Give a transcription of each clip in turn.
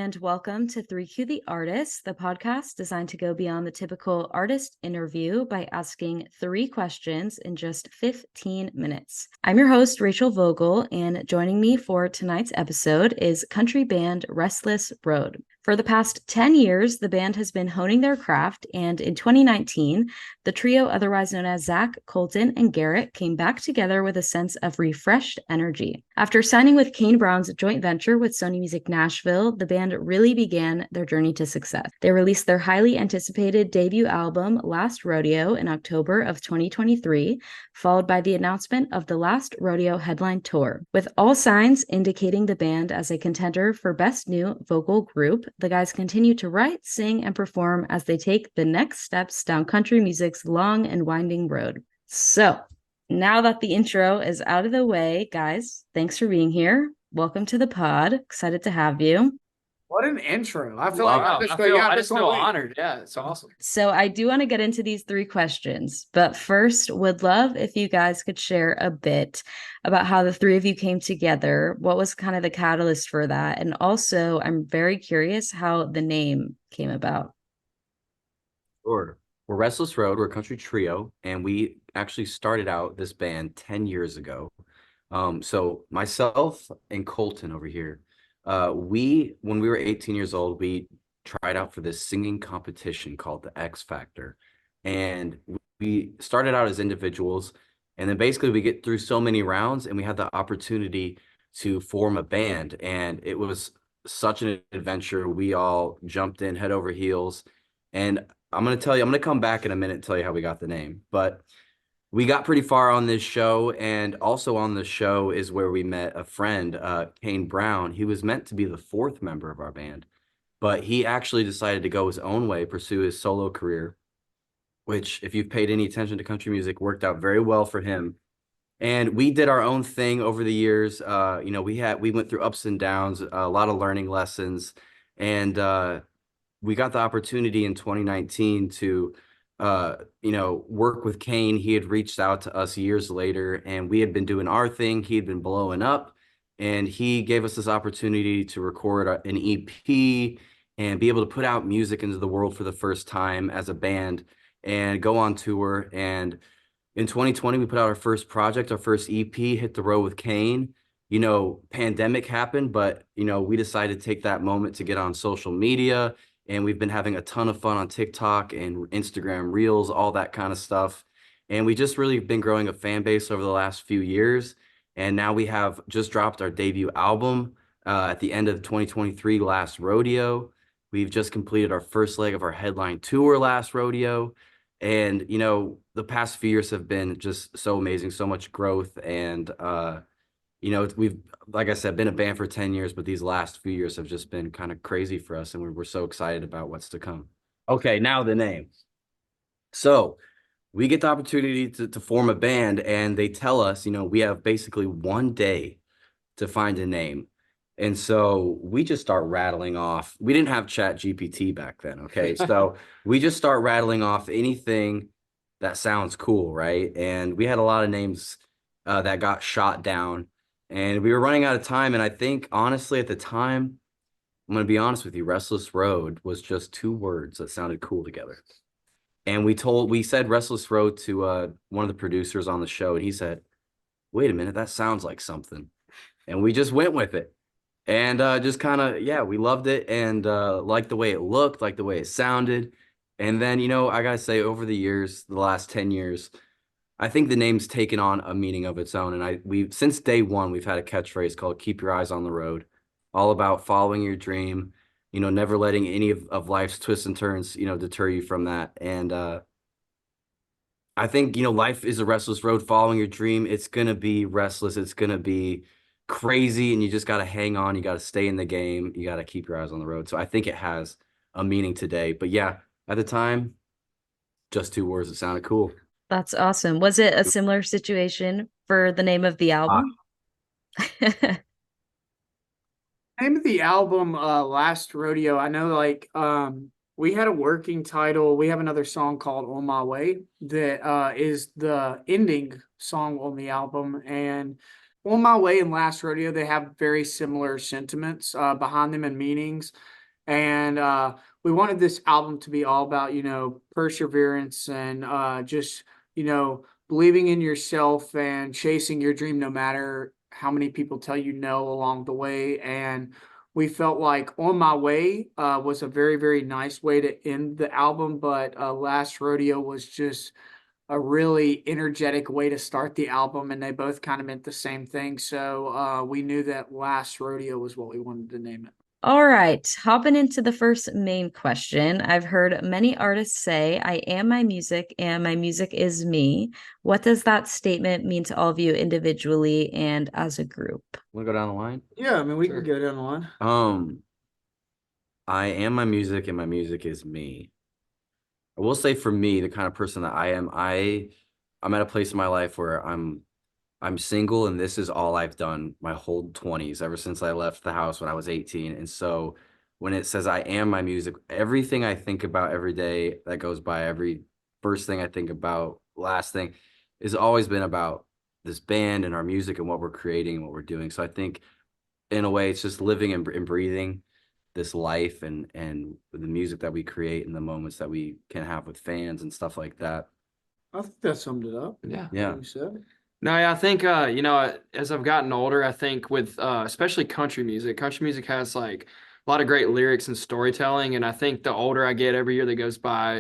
and welcome to 3Q the Artist, the podcast designed to go beyond the typical artist interview by asking 3 questions in just 15 minutes. I'm your host, Rachel Vogel, and joining me for tonight's episode is country band Restless Road. For the past 10 years, the band has been honing their craft, and in 2019, the trio otherwise known as Zach, Colton, and Garrett came back together with a sense of refreshed energy. After signing with Kane Brown's joint venture with Sony Music Nashville, the band really began their journey to success. They released their highly anticipated debut album, Last Rodeo, in October of 2023, followed by the announcement of the Last Rodeo headline tour. With all signs indicating the band as a contender for Best New Vocal Group, the guys continue to write, sing, and perform as they take the next steps down country music's long and winding road. So, now that the intro is out of the way, guys, thanks for being here. Welcome to the pod. Excited to have you. What an intro. I feel Wow. like I just feel honored. Yeah, it's awesome. So I do want to get into these 3 questions, but first would love if you guys could share a bit about how the 3 of you came together. What was kind of the catalyst for that? And also, I'm very curious how the name came about. Sure. We're Restless Road. We're a country trio, and we actually started out this band 10 years ago. So myself and Colton over here, when we were 18 years old, we tried out for this singing competition called the X Factor. And we started out as individuals, and then basically we get through so many rounds and we had the opportunity to form a band. And it was such an adventure. We all jumped in head over heels. And I'm going to come back in a minute and tell you how we got the name. But we got pretty far on this show, and also on the show is where we met a friend, Kane Brown. He was meant to be the 4th member of our band, but he actually decided to go his own way, pursue his solo career, which, if you've paid any attention to country music, worked out very well for him. And we did our own thing over the years. We went through ups and downs, a lot of learning lessons, and we got the opportunity in 2019 to work with Kane. He had reached out to us years later, and we had been doing our thing. He had been blowing up, and he gave us this opportunity to record an EP and be able to put out music into the world for the first time as a band and go on tour. And in 2020, we put out our first project, our first EP, Hit the Road with Kane. Pandemic happened, but, we decided to take that moment to get on social media. And we've been having a ton of fun on TikTok and Instagram Reels, all that kind of stuff. And we just really been growing a fan base over the last few years. And now we have just dropped our debut album at the end of 2023, Last Rodeo. We've just completed our first leg of our headline tour, Last Rodeo. And, the past few years have been just so amazing, so much growth. And, we've, like I said, been a band for 10 years, but these last few years have just been kind of crazy for us, and we're so excited about what's to come. Okay, now the name. So we get the opportunity to form a band, and they tell us, we have basically 1 day to find a name. And so we just start rattling off. We didn't have Chat GPT back then, okay? So we just start rattling off anything that sounds cool, right? And we had a lot of names that got shot down. And we were running out of time. And I think, honestly, at the time, I'm going to be honest with you, Restless Road was just 2 words that sounded cool together. And we said Restless Road to one of the producers on the show. And he said, wait a minute, that sounds like something. And we just went with it. And just kind of, we loved it. And liked the way it looked, liked the way it sounded. And then, I got to say, over the years, the last 10 years, I think the name's taken on a meaning of its own. And we've since day one, we've had a catchphrase called "Keep your eyes on the road," all about following your dream, never letting any of life's twists and turns, deter you from that. And I think, life is a restless road. Following your dream, it's going to be restless. It's going to be crazy. And you just got to hang on. You got to stay in the game. You got to keep your eyes on the road. So I think it has a meaning today. But yeah, at the time, just 2 words that sounded cool. That's awesome. Was it a similar situation for the name of the album? Name of the album, Last Rodeo. I know, we had a working title. We have another song called On My Way that is the ending song on the album. And On My Way and Last Rodeo, they have very similar sentiments behind them and meanings. And we wanted this album to be all about, perseverance and just, believing in yourself and chasing your dream no matter how many people tell you no along the way. And we felt like On My Way was a very, very nice way to end the album, but Last Rodeo was just a really energetic way to start the album, and they both kind of meant the same thing. So we knew that Last Rodeo was what we wanted to name it. All right, hopping into the first main question. I've heard many artists say, I am my music and my music is me. What does that statement mean to all of you individually and as a group? Want to go down the line? Yeah, I mean, we Sure. can go down the line. I am my music and my music is me. I will say for me, the kind of person that I am, I'm at a place in my life where I'm single, and this is all I've done my whole 20s, ever since I left the house when I was 18. And so when it says I am my music, everything I think about every day that goes by, every first thing I think about, last thing, has always been about this band and our music and what we're creating and what we're doing. So I think in a way it's just living and breathing this life and the music that we create and the moments that we can have with fans and stuff like that. I think that summed it up. Yeah. Yeah. What you said. No, yeah, I think as I've gotten older, I think with especially country music has like a lot of great lyrics and storytelling, and I think the older I get every year that goes by,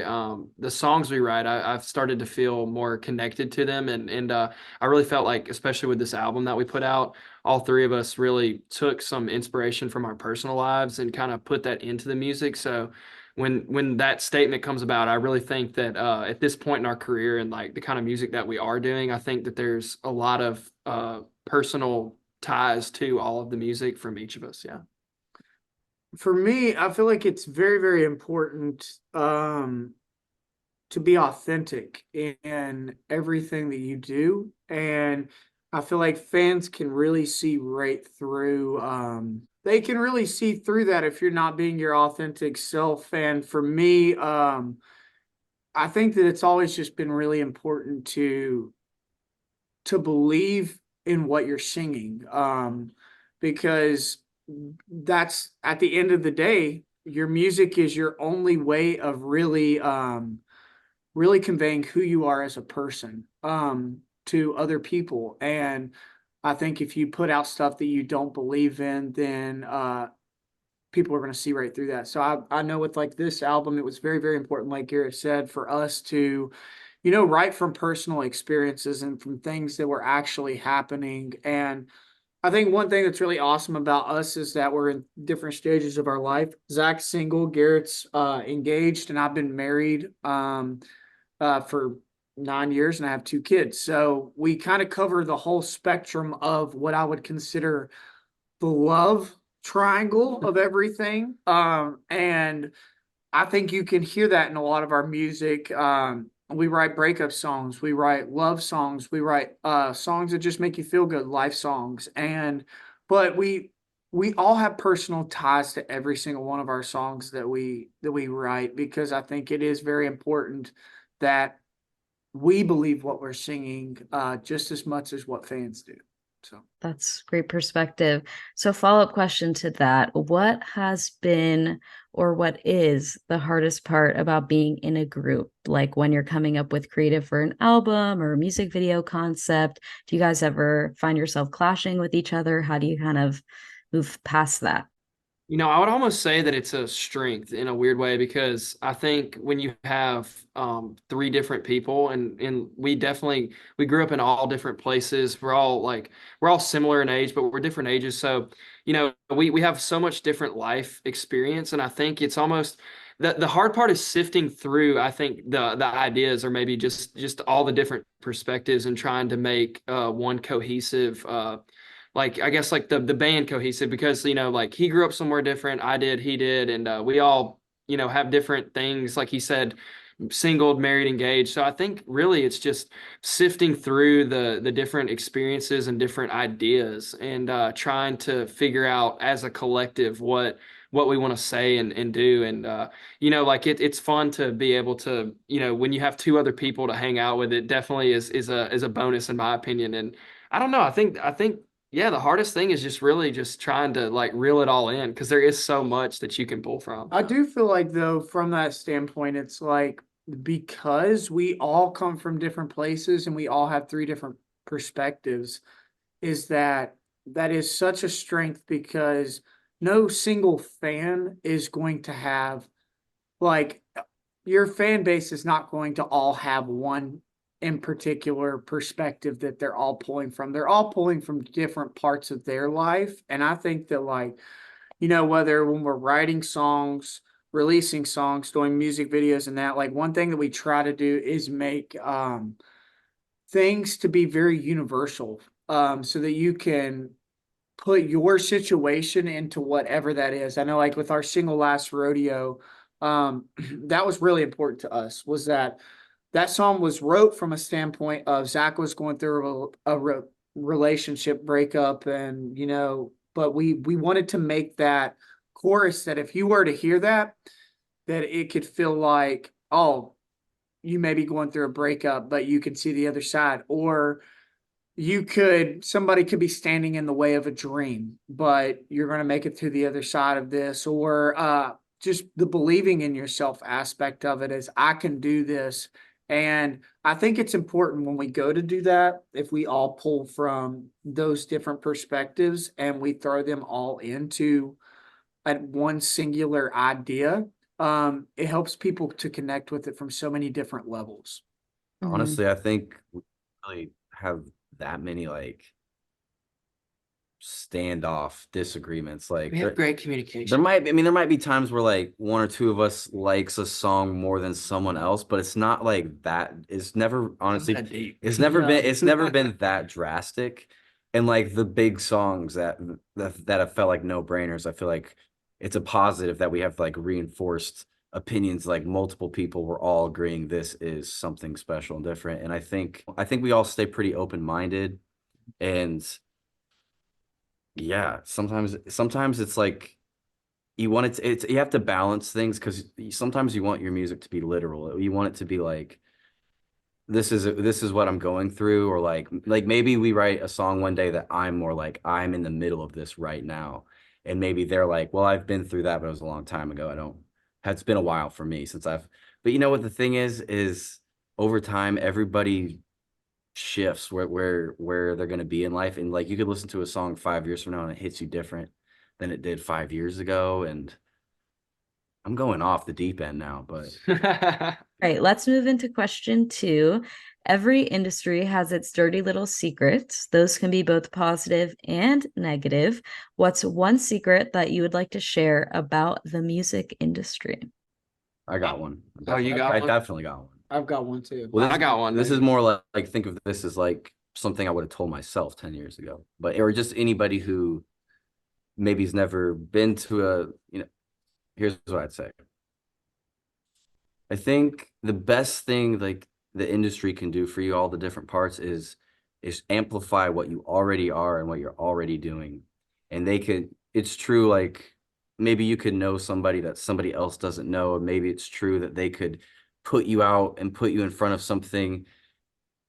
the songs we write, I've started to feel more connected to them, and I really felt like, especially with this album that we put out, all three of us really took some inspiration from our personal lives and kind of put that into the music. So when that statement comes about, I really think that at this point in our career and like the kind of music that we are doing, I think that there's a lot of personal ties to all of the music from each of us. Yeah. For me, I feel like it's very, very important to be authentic in everything that you do. And I feel like fans can really see right through they can really see through that if you're not being your authentic self. And for me, I think that it's always just been really important to believe in what you're singing. Because that's at the end of the day, your music is your only way of really really conveying who you are as a person to other people. And I think if you put out stuff that you don't believe in, then people are going to see right through that. So I know with like this album, it was very, very important, like Garrett said, for us to, write from personal experiences and from things that were actually happening. And I think one thing that's really awesome about us is that we're in different stages of our life. Zach's single, Garrett's engaged, and I've been married for 9 years, and I have 2 kids. So we kind of cover the whole spectrum of what I would consider the love triangle of everything. And I think you can hear that in a lot of our music. We write breakup songs, we write love songs, we write songs that just make you feel good, life songs. But we all have personal ties to every single one of our songs that we write, because I think it is very important that we believe what we're singing just as much as what fans do. So That's great perspective. So follow-up question to that. What has been or what is the hardest part about being in a group? Like when you're coming up with creative for an album or a music video concept, do you guys ever find yourself clashing with each other? How do you kind of move past that? I would almost say that it's a strength in a weird way, because I think when you have three different people, and we grew up in all different places. We're all similar in age, but we're different ages. So, we have so much different life experience. And I think it's almost the hard part is sifting through, I think, the ideas, or maybe just all the different perspectives, and trying to make one cohesive I guess like the band cohesive, because like he grew up somewhere different, I did, he did, and we all have different things, like he said, singled, married, engaged. So I think really it's just sifting through the different experiences and different ideas, and trying to figure out as a collective what we want to say and do. And like it's fun to be able to, when you have two other people to hang out with, it definitely is a bonus in my opinion. And I don't know, I think Yeah, the hardest thing is just really just trying to like reel it all in because there is so much that you can pull from. I do feel like though, from that standpoint, it's like because we all come from different places and we all have three different perspectives, is that is such a strength because no single fan is going to have like your fan base is not going to all have one in particular perspective that they're all pulling from. They're all pulling from different parts of their life. And I think that like, whether when we're writing songs, releasing songs, doing music videos and that, like one thing that we try to do is make things to be very universal. So that you can put your situation into whatever that is. I know like with our single Last Rodeo, that was really important to us was that song was wrote from a standpoint of Zach was going through a relationship breakup and, but we wanted to make that chorus that if you were to hear that, that it could feel like, oh, you may be going through a breakup, but you can see the other side. Or somebody could be standing in the way of a dream, but you're going to make it through the other side of this. Or just the believing in yourself aspect of it is I can do this. And I think it's important when we go to do that, if we all pull from those different perspectives and we throw them all into one singular idea, it helps people to connect with it from so many different levels. Mhm. Honestly, I think we really have that many like standoff disagreements. Like We have great communication. there might be times where like one or two of us likes a song more than someone else, but it's not like that. It's never honestly, That deep. it's never No. it's never been that drastic. And like the big songs that have felt like no-brainers, I feel like it's a positive that we have like reinforced opinions, like multiple people were all agreeing this is something special and different. And I think we all stay pretty open-minded. And yeah, sometimes it's like you want it's you have to balance things because sometimes you want your music to be literal. You want it to be like this is what I'm going through, or like maybe we write a song one day that I'm more like I'm in the middle of this right now, and maybe they're like, well, I've been through that, but it was a long time ago. It's been a while for me since but you know what the thing is over time everybody shifts where they're going to be in life, and like you could listen to a song 5 years from now and it hits you different than it did 5 years ago. And I'm going off the deep end now, but All right, let's move into question 2. Every industry has its dirty little secrets. Those can be both positive and negative. What's one secret that you would like to share about the music industry? I got one. Oh, you got I one? definitely got one. I've got one too. Well, I got one. This is more like think of this as like something I would have told myself 10 years ago, but or just anybody who maybe's never been to here's what I'd say. I think the best thing like the industry can do for you, all the different parts, is amplify what you already are and what you're already doing. And it's true, like maybe you could know somebody that somebody else doesn't know, or maybe it's true that they could put you out and put you in front of something,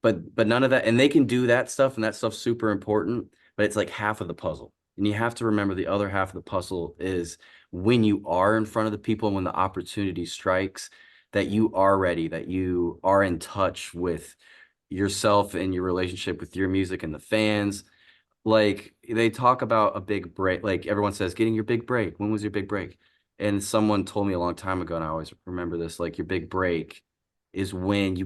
but none of that, and they can do that stuff, and that stuff's super important, but it's like half of the puzzle. And you have to remember the other half of the puzzle is when you are in front of the people and when the opportunity strikes, that you are ready, that you are in touch with yourself and your relationship with your music and the fans. Like they talk about a big break, like everyone says, getting your big break. When was your big break? And someone told me a long time ago, and I always remember this, like your big break is when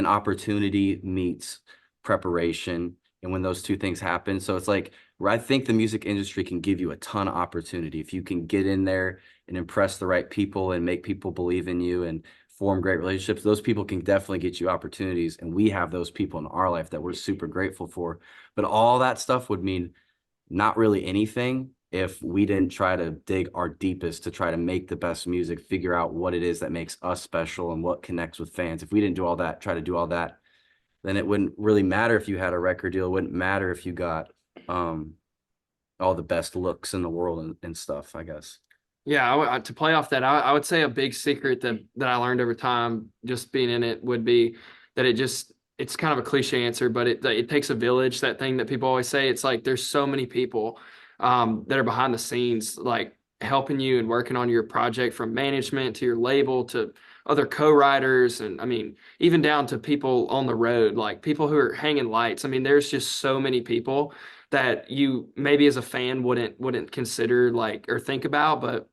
opportunity meets preparation, and when those two things happen. So it's like, I think the music industry can give you a ton of opportunity if you can get in there and impress the right people and make people believe in you and form great relationships. Those people can definitely get you opportunities, and we have those people in our life that we're super grateful for. But all that stuff would mean not really anything if we didn't try to dig our deepest to try to make the best music, figure out what it is that makes us special and what connects with fans. If we didn't do all that, try to do all that, then it wouldn't really matter if you had a record deal. It wouldn't matter if you got all the best looks in the world and stuff, I guess. Yeah, to play off that, I would say a big secret that I learned over time, just being in it, would be that it's kind of a cliche answer, but it takes a village, that thing that people always say. It's like there's so many people that are behind the scenes, like helping you and working on your project, from management to your label to other co-writers. And I mean, even down to people on the road, like people who are hanging lights. I mean, there's just so many people that you maybe as a fan wouldn't consider like or think about. But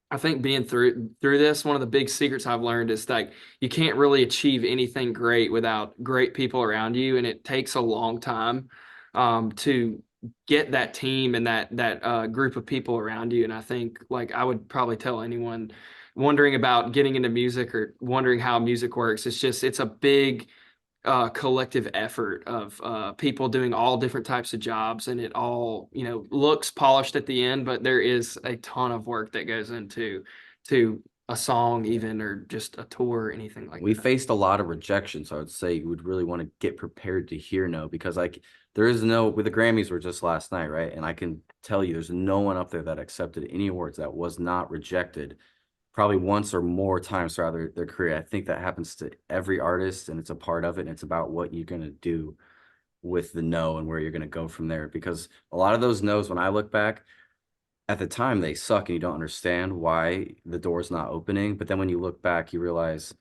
I think being through this, one of the big secrets I've learned is like you can't really achieve anything great without great people around you, and it takes a long time to get that team and that group of people around you. And I think like I would probably tell anyone wondering about getting into music or wondering how music works, it's a big collective effort of people doing all different types of jobs, and it all, looks polished at the end, but there is a ton of work that goes into a song even, or just a tour or anything like We that. faced a lot of rejection, so I would say you would really want to get prepared to hear no, because like there is no, with the Grammys were just last night, right? And I can tell you there's no one up there that accepted any awards that was not rejected probably once or more times throughout their career. I think that happens to every artist, and it's a part of it, and it's about what you're going to do with the no and where you're going to go from there. Because a lot of those no's, when I look back, at the time they suck and you don't understand why the door's not opening. But then when you look back, you realize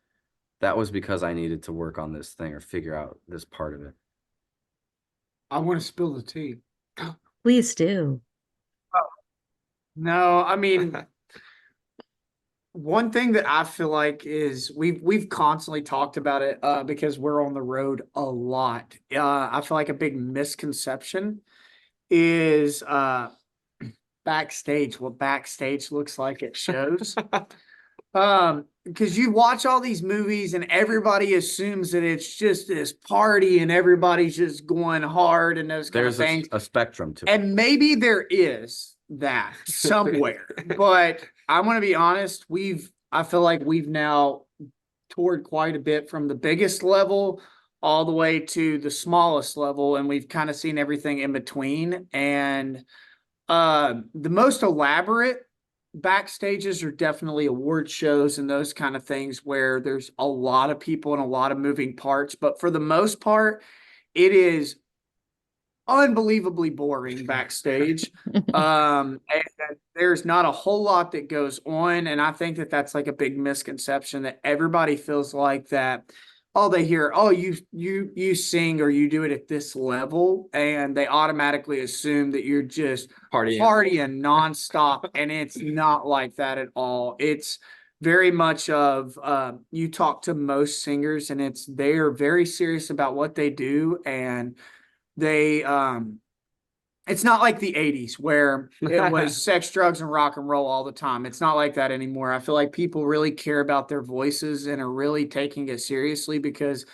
that was because I needed to work on this thing or figure out this part of it. I want to spill the tea. Please do. No, I mean, one thing that I feel like is we've constantly talked about it because we're on the road a lot. I feel like a big misconception is backstage, what backstage looks like at shows. Because you watch all these movies and everybody assumes that it's just this party and everybody's just going hard and those kind of things. There's a spectrum to it. And maybe there is that somewhere, but I want to be honest. I feel like we've now toured quite a bit from the biggest level all the way to the smallest level, and we've kind of seen everything in between. And the most elaborate backstages are definitely award shows and those kind of things where there's a lot of people and a lot of moving parts. But for the most part, it is unbelievably boring backstage. And there's not a whole lot that goes on. And I think that that's like a big misconception, that everybody feels like that. Oh, they hear, oh, you sing or you do it at this level, and they automatically assume that you're just partying nonstop. And it's not like that at all. It's very much of you talk to most singers, and they are very serious about what they do, and they it's not like the 80s where it was sex, drugs, and rock and roll all the time. It's not like that anymore. I feel like people really care about their voices and are really taking it seriously, because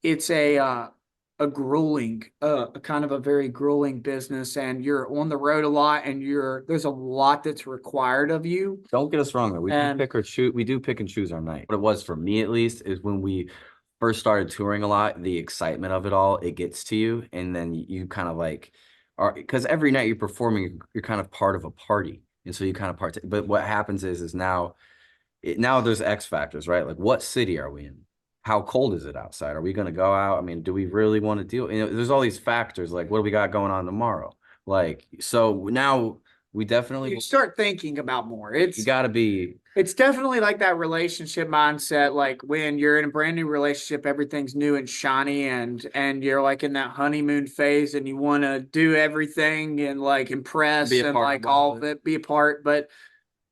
it's a grueling, kind of a very grueling business, and you're on the road a lot, and there's a lot that's required of you. Don't get us wrong though. We do pick and choose our night. What it was for me, at least, is when we first started touring a lot, the excitement of it all, it gets to you, and then you kind of like are, because every night you're performing, you're kind of part of a party, and so you kind of partake. But what happens is now there's X factors, right? Like, what city are we in? How cold is it outside? Are we going to go out? I mean, do we really want to deal? There's all these factors. Like, what do we got going on tomorrow? Like, so now we definitely You start thinking about more. You got to be. It's definitely like that relationship mindset. Like when you're in a brand new relationship, everything's new and shiny, and you're like in that honeymoon phase, and you want to do everything and like impress and like all of it, be a part. But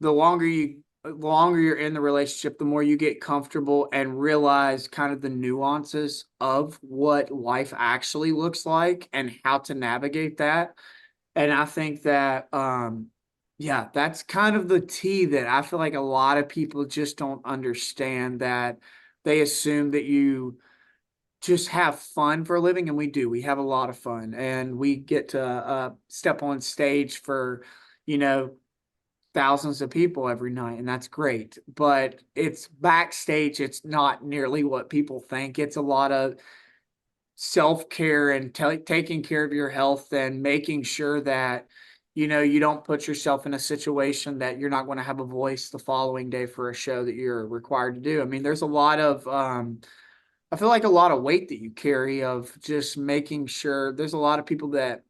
the longer you're in the relationship, the more you get comfortable and realize kind of the nuances of what life actually looks like and how to navigate that. And I think that, yeah, that's kind of the tea that I feel like a lot of people just don't understand, that they assume that you just have fun for a living. And we do. We have a lot of fun, and we get to step on stage for, thousands of people every night, and that's great. But it's backstage. It's not nearly what people think. It's a lot of self-care and taking care of your health and making sure that you don't put yourself in a situation that you're not going to have a voice the following day for a show that you're required to do. I mean, there's a lot of I feel like a lot of weight that you carry of just making sure there's a lot of people that,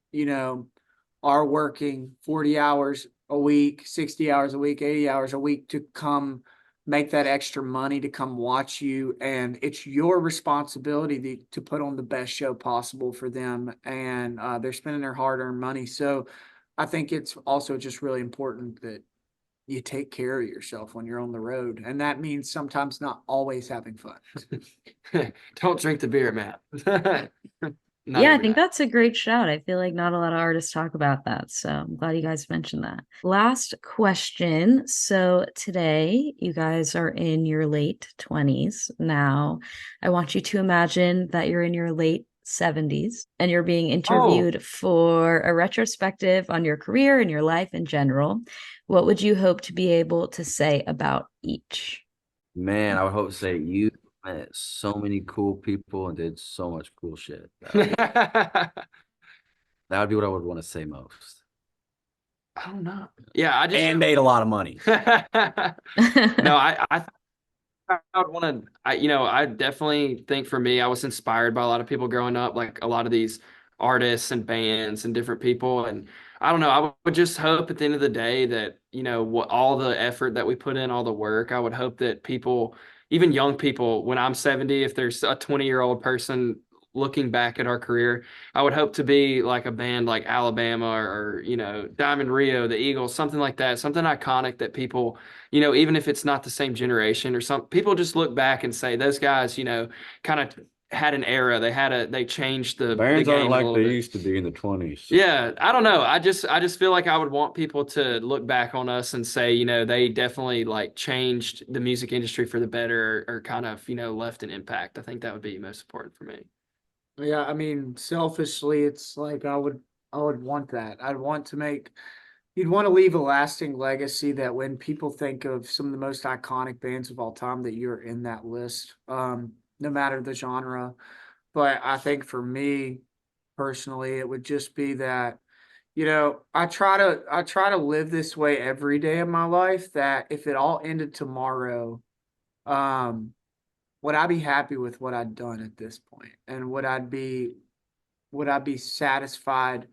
are working 40 hours a week, 60 hours a week, 80 hours a week to come make that extra money to come watch you. And it's your responsibility to put on the best show possible for them. And they're spending their hard earned money. So I think it's also just really important that you take care of yourself when you're on the road. And that means sometimes not always having fun. Don't drink the beer, Matt. Not Yeah, I every think night. that's a great shout. I feel like not a lot of artists talk about that. So I'm glad you guys mentioned that. Last question. So today, you guys are in your late 20s. Now, I want you to imagine that you're in your late 70s and you're being interviewed for a retrospective on your career and your life in general. What would you hope to be able to say about each? Man, I would hope to say you met so many cool people and did so much cool shit. That would be what I would want to say most. I don't know. Yeah, I just And made a lot of money. no, I would want to, I definitely think for me, I was inspired by a lot of people growing up, like a lot of these artists and bands and different people. And I don't know, I would just hope at the end of the day that, what all the effort that we put in, all the work, I would hope that people, even young people, when I'm 70, if there's a 20-year-old person looking back at our career, I would hope to be like a band like Alabama or, Diamond Rio, the Eagles, something like that, something iconic that people, even if it's not the same generation or some people just look back and say those guys, kind of had an era. They changed the Bands aren't game a like little they bit. used to be in the 20s. Yeah, I don't know. I just feel like I would want people to look back on us and say, they definitely like changed the music industry for the better or kind of, left an impact. I think that would be most important for me. Yeah, I mean, selfishly, it's like I would want that. You'd want to leave a lasting legacy that when people think of some of the most iconic bands of all time, that you're in that list, no matter the genre. But I think for me personally, it would just be that, I try to live this way every day of my life, that if it all ended tomorrow, um, would I be happy with what I'd done at this point? And would I be satisfied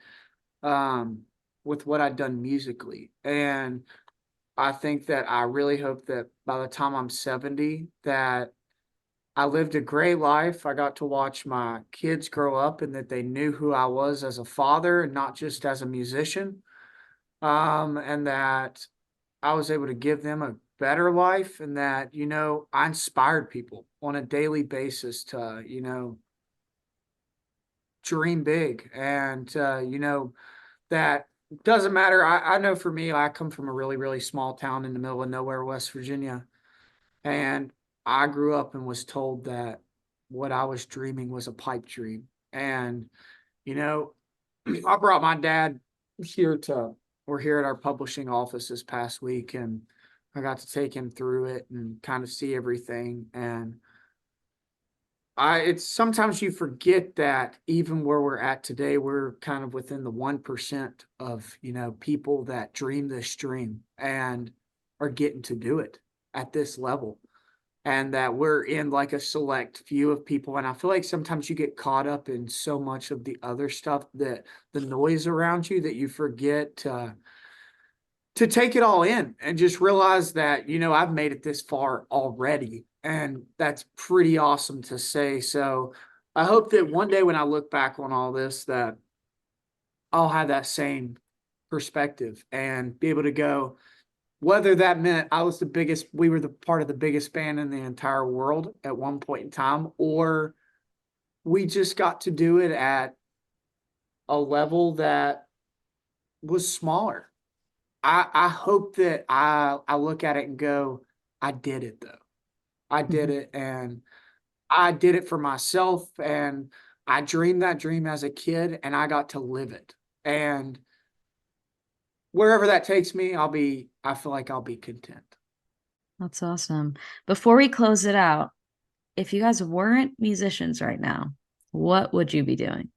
um with what I'd done musically? And I think that I really hope that by the time I'm 70, that I lived a great life. I got to watch my kids grow up and that they knew who I was as a father and not just as a musician. And that I was able to give them a better life, and that, I inspired people on a daily basis to, dream big. And, that doesn't matter. I know for me, I come from a really, really small town in the middle of nowhere, West Virginia. And I grew up and was told that what I was dreaming was a pipe dream. And, you know, I brought my dad here to, we're here at our publishing office this past week, and I got to take him through it and kind of see everything. And it's sometimes you forget that even where we're at today, we're kind of within the 1% of, people that dream this dream and are getting to do it at this level. And that we're in like a select few of people. And I feel like sometimes you get caught up in so much of the other stuff, that the noise around you, that you forget to take it all in and just realize that, I've made it this far already. And that's pretty awesome to say. So I hope that one day when I look back on all this, that I'll have that same perspective and be able to go, whether that meant we were the part of the biggest band in the entire world at one point in time, or we just got to do it at a level that was smaller. I hope that I look at it and go, I did it though. I did Mhm. it, and I did it for myself, and I dreamed that dream as a kid, and I got to live it. And wherever that takes me, I feel like I'll be content. That's awesome. Before we close it out, if you guys weren't musicians right now, what would you be doing?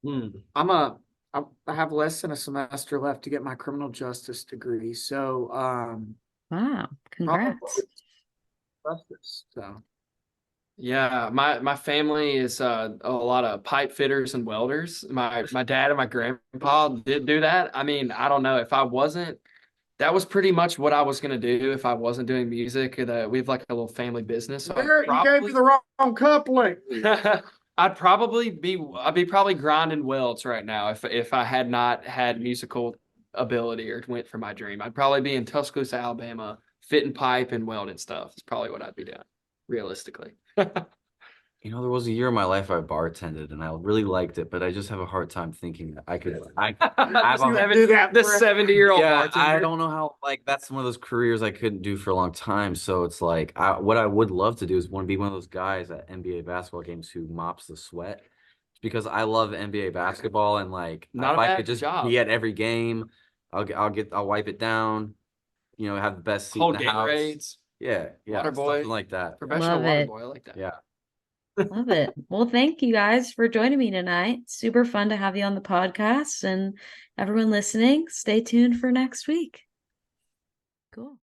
Hmm. I have less than a semester left to get my criminal justice degree. So, Wow, probably congrats. justice. So, Yeah, my family is a lot of pipe fitters and welders. My dad and my grandpa did do that. I mean, I don't know if I wasn't. That was pretty much what I was gonna do if I wasn't doing music. We have like a little family business, so Garrett, you gave me the wrong coupling. I'd be probably grinding welds right now if I had not had musical ability or went for my dream. I'd probably be in Tuscaloosa, Alabama, fitting pipe and welding stuff. It's probably what I'd be doing, realistically. You know, there was a year in my life I bartended and I really liked it, but I just have a hard time thinking that I could. I have a, Do that The for- 70-year-old yeah, bartender. I don't know how, like, that's one of those careers I couldn't do for a long time. So it's like, what I would love to do is want to be one of those guys at NBA basketball games who mops the sweat, because I love NBA basketball, and like, Not if a I bad could just job. be at every game, I'll wipe it down, you know, have the best seat Hold in the house. Gatorades. Yeah, Water boy. something like that. Professional Love water it. boy. I like that. Yeah. Love it. Well, thank you guys for joining me tonight. Super fun to have you on the podcast, and everyone listening, stay tuned for next week. Cool.